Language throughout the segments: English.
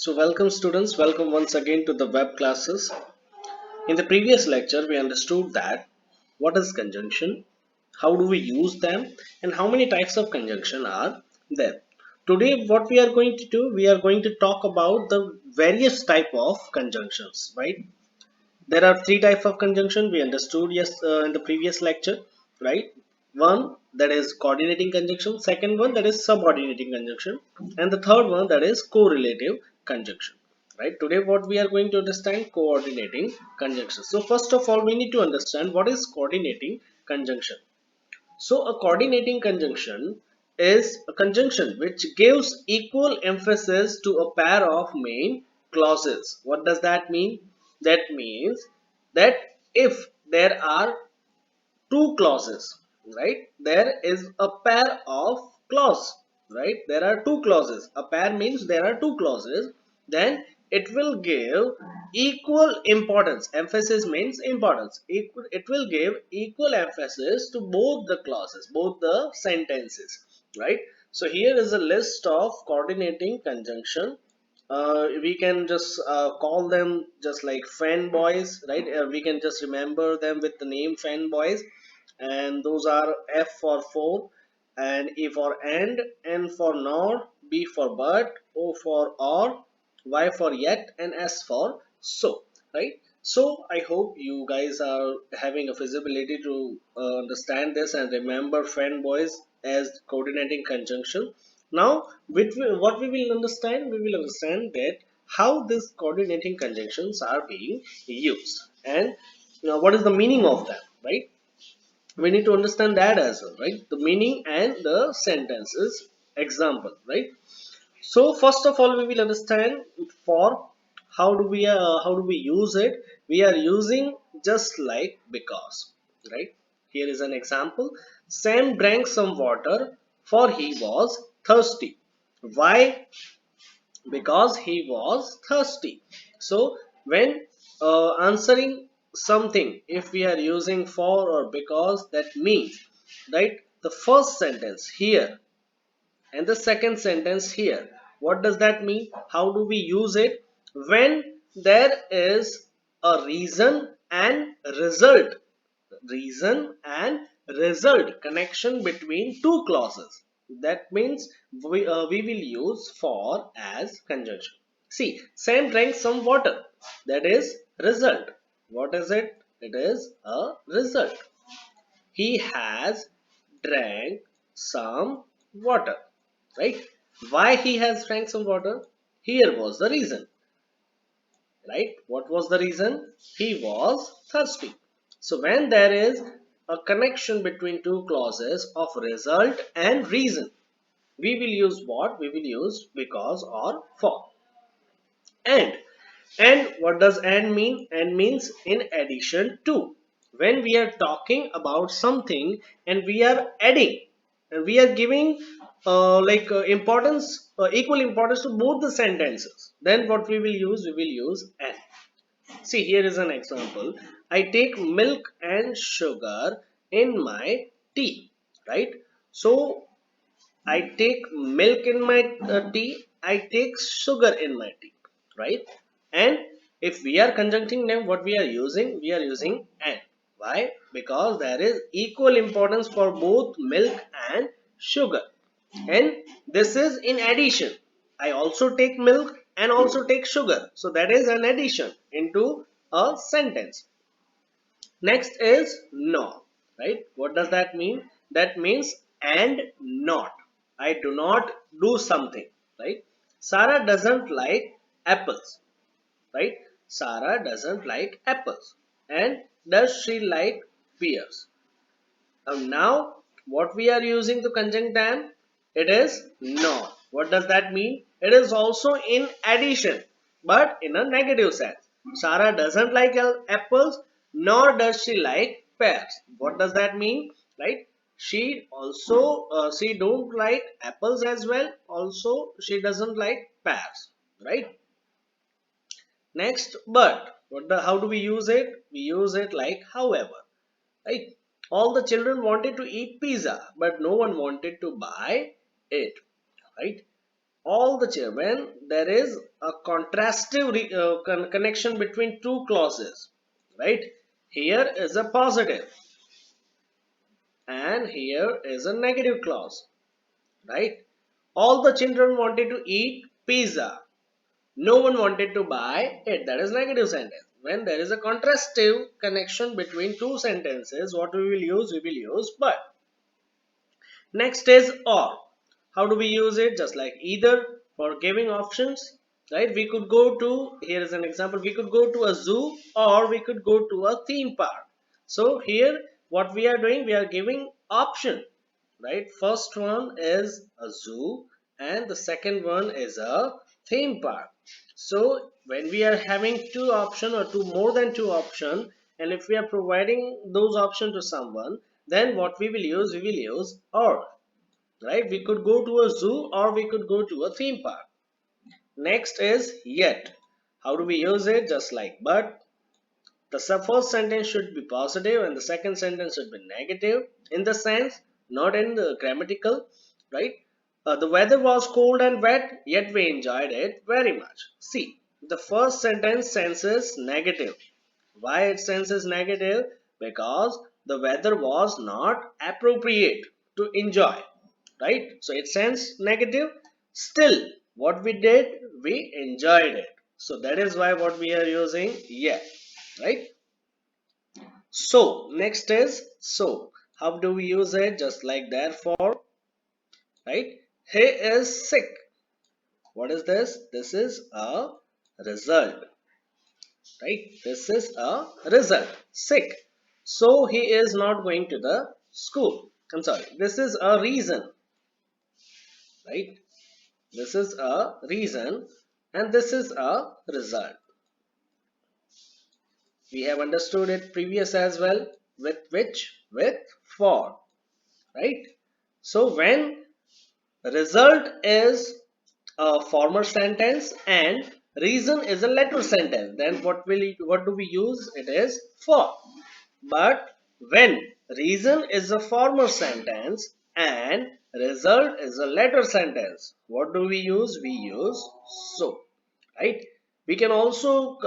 So welcome students, welcome once again to the web classes. In the previous lecture, we understood that what is conjunction, how do we use them, and how many types of conjunction are there. Today, what we are going to do, we are going to talk about the various type of conjunctions, right? There are three types of conjunction we understood in the previous lecture, right? One that is coordinating conjunction, second one that is subordinating conjunction, and the third one that is correlative conjunction. Right? Today what we are going to understand coordinating conjunction. So first of all we need to understand what is coordinating conjunction. So a coordinating conjunction is a conjunction which gives equal emphasis to a pair of main clauses. What does that mean? That means that if there are two clauses, right? There is a pair of clause, right? There are two clauses. A pair means there are two clauses. Then it will give equal importance. Emphasis means importance. It will give equal emphasis to both the clauses, both the sentences, right? So here is a list of coordinating conjunction. We can just call them just like fanboys, right? We can just remember them with the name fanboys, and those are F for for, and E for and, N for nor, B for but, O for or, Y for yet, and S for so, right? So I hope you guys are having a feasibility to understand this and remember fanboys as coordinating conjunction. Now, what we will understand, we will understand that how these coordinating conjunctions are being used, and what is the meaning of them, right? We need to understand that as well, right? The meaning and the sentences example, right? So first of all, we will understand for how do we use it. We are using just like because, right? Here is an example. Sam drank some water for he was thirsty. Why? Because he was thirsty. So when answering something, if we are using for or because, that means, right, the first sentence here and the second sentence here, what does that mean? How do we use it? When there is a reason and result connection between two clauses, that means we will use for as conjunction. See, Sam drank some water, that is result. What is it? It is a result. He has drank some water, right? Why he has drank some water? Here was the reason, right? What was the reason? He was thirsty. So when there is a connection between two clauses of result and reason, we will use what? We will use because or for. And what does and mean? And means in addition to. When we are talking about something and we are adding and we are giving importance, equal importance to both the sentences, then what we will use? We will use and. See, here is an example. I take milk and sugar in my tea, right? So I take milk in my tea, I take sugar in my tea, right? And if we are conjuncting them, what we are using? We are using and. Why? Because there is equal importance for both milk and sugar. And this is in addition. I also take milk and also take sugar. So that is an addition into a sentence. Next is not, right? What does that mean? That means and not. I do not do something, right? Sarah doesn't like apples, right? Sarah doesn't like apples. And does she like pears? Now, what we are using to conjunct them? It is not. What does that mean? It is also in addition, but in a negative sense. Sarah doesn't like apples, nor does she like pears. What does that mean? Right? She don't like apples as well. Also, she doesn't like pears. Right? Next, but how do we use it? We use it like however, right? All the children wanted to eat pizza, but no one wanted to buy it, right? all the when there is a contrastive connection between two clauses, right? Here is a positive and here is a negative clause, right? All the children wanted to eat pizza, no one wanted to buy it. That is negative sentence. When there is a contrastive connection between two sentences, what we will use? We will use but. Next is or. How do we use it? Just like either for giving options, right? We could go to, here is an example, we could go to a zoo or we could go to a theme park. So here what we are doing, we are giving option, right? First one is a zoo and the second one is a theme park. So when we are having two option or two more than two option, and if we are providing those option to someone, then what we will use? We will use or, right? We could go to a zoo or we could go to a theme park. Next is yet. How do we use it? Just like but. The first sentence should be positive and the second sentence should be negative in the sense, not in the grammatical, right? The weather was cold and wet, yet we enjoyed it very much. See, the first sentence senses negative. Why it senses negative? Because the weather was not appropriate to enjoy, right? So it sends negative. Still, what we did, we enjoyed it. So that is why what we are using yet, right? So next is so. How do we use it? Just like therefore, right? He is sick. What is this? This is a result, right? This is a result. Sick. So he is not going to the school. I'm sorry. This is a reason, right? This is a reason and this is a result. We have understood it previous as well. With which? With for, right? So when result is a former sentence and reason is a later sentence, then what do we use? It is for. But when reason is a former sentence and result is a later sentence, what do we use? We use so, right? We can also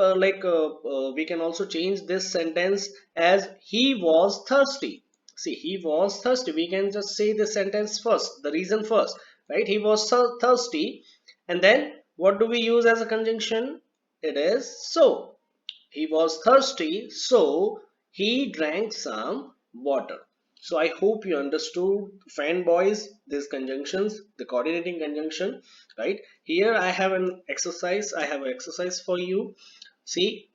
we can also change this sentence as he was thirsty. See, he was thirsty. We can just say the sentence first, the reason first, right? He was thirsty, and then what do we use as a conjunction? It is so. He was thirsty, so he drank some water. So I hope you understood, fanboys, these conjunctions, the coordinating conjunction, right? Here I have an exercise. I have an exercise for you. See,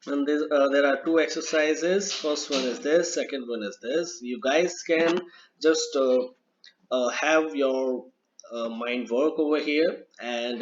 and there are two exercises. First one is this, second one is this. You guys can just have your mind work over here, and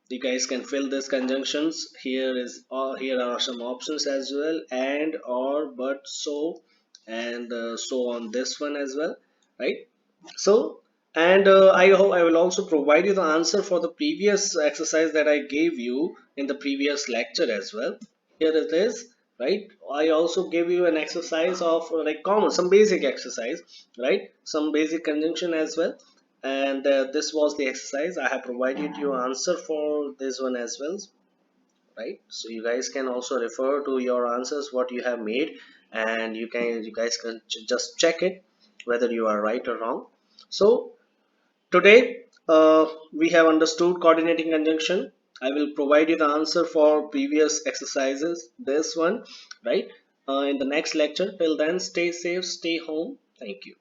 you guys can fill these conjunctions. Here are some options as well, and or but so, and so on this one as well, right? So, and I hope I will also provide you the answer for the previous exercise that I gave you in the previous lecture as well. Here it is, right? I also gave you an exercise of like common, some basic exercise, right? Some basic conjunction as well. And this was the exercise. I have provided you answer for this one as well, right? So you guys can also refer to your answers, what you have made, and you guys can just check it whether you are right or wrong. So today we have understood coordinating conjunction. I will provide you the answer for previous exercises, this one, right? In the next lecture. Till then, stay safe, stay home. Thank you.